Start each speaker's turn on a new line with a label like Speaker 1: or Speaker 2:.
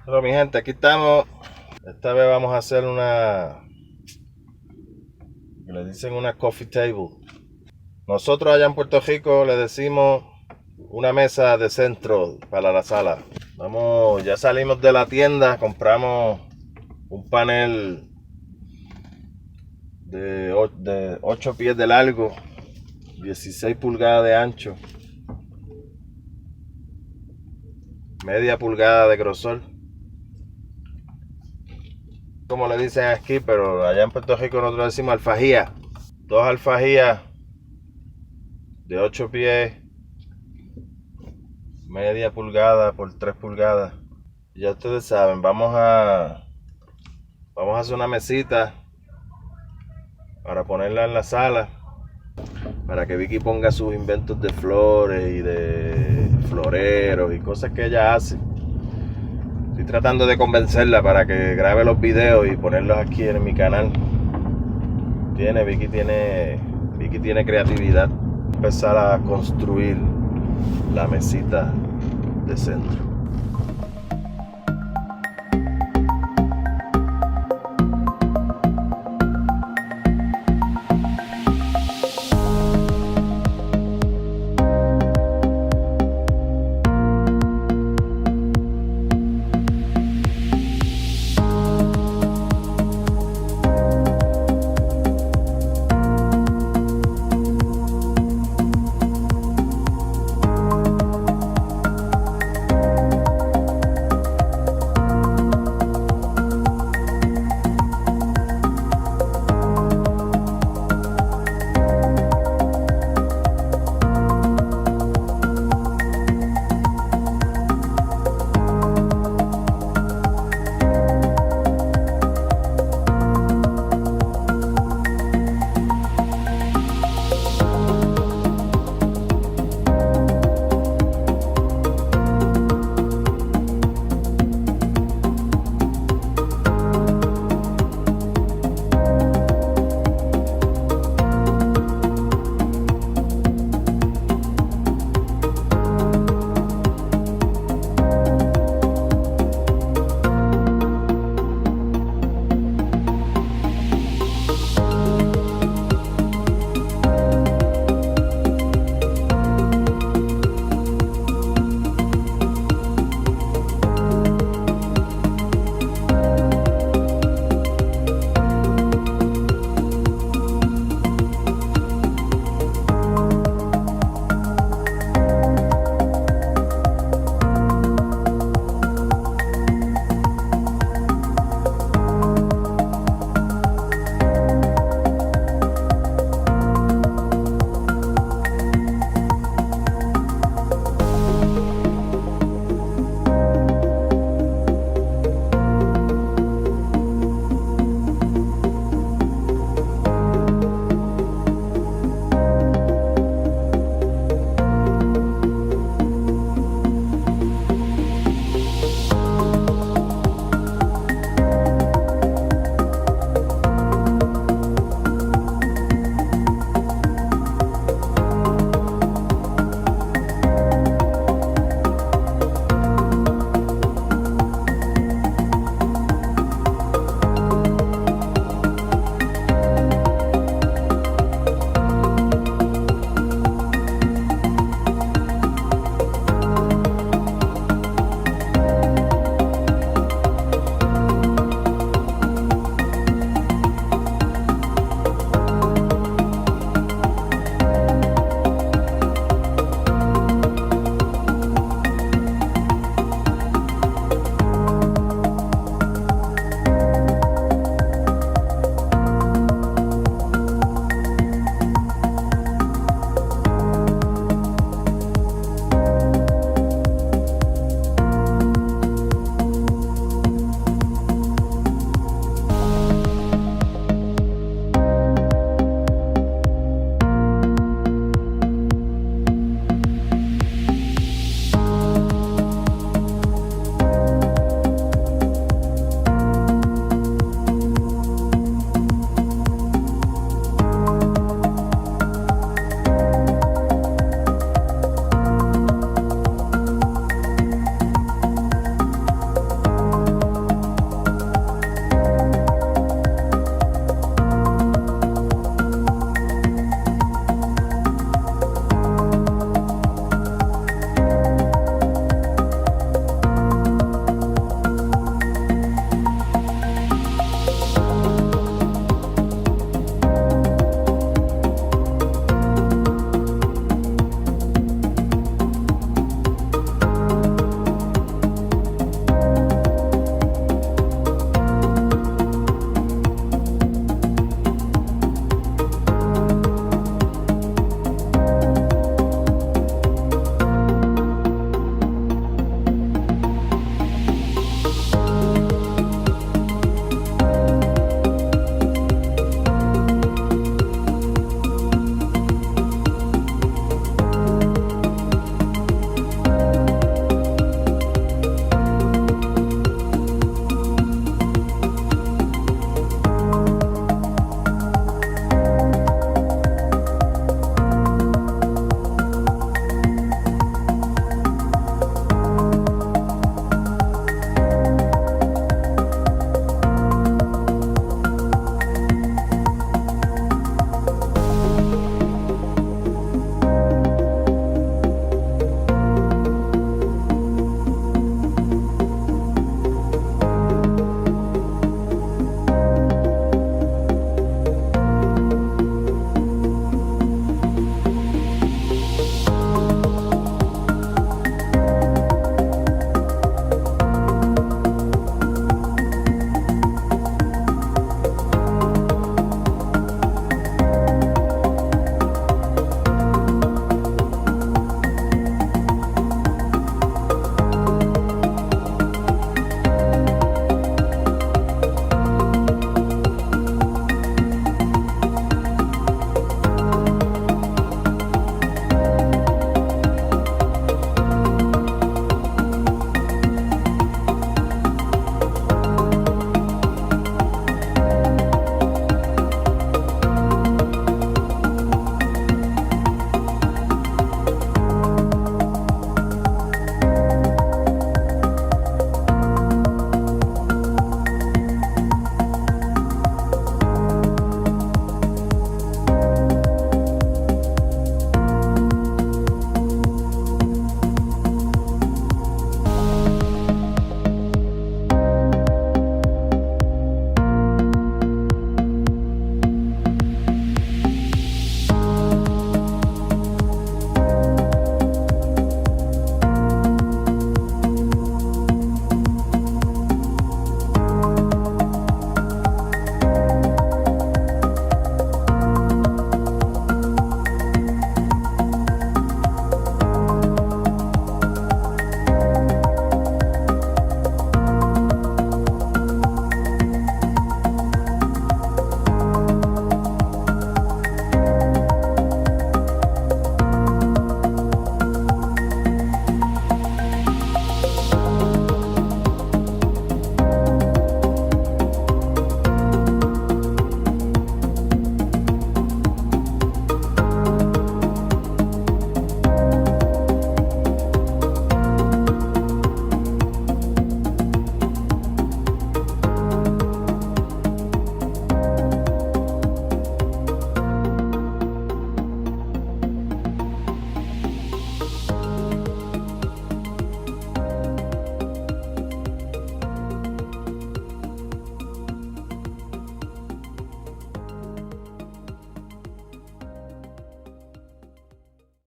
Speaker 1: Bueno, mi gente, aquí estamos. Esta vez vamos a hacer le dicen una coffee table. Nosotros allá en Puerto Rico le decimos una mesa de centro para la sala. Ya salimos de la tienda, compramos un panel de 8 pies de largo, 16 pulgadas de ancho, media pulgada de grosor. Como le dicen aquí, pero allá en Puerto Rico nosotros decimos alfajía. 2 alfajías de 8 pies, media pulgada por 3 pulgadas. Ya ustedes saben, vamos a hacer una mesita para ponerla en la sala, para que Vicky ponga sus inventos de flores y de floreros y cosas que ella hace. Estoy tratando de convencerla para que grabe los videos y ponerlos aquí en mi canal. Vicky tiene creatividad. Empezar a construir la mesita de centro.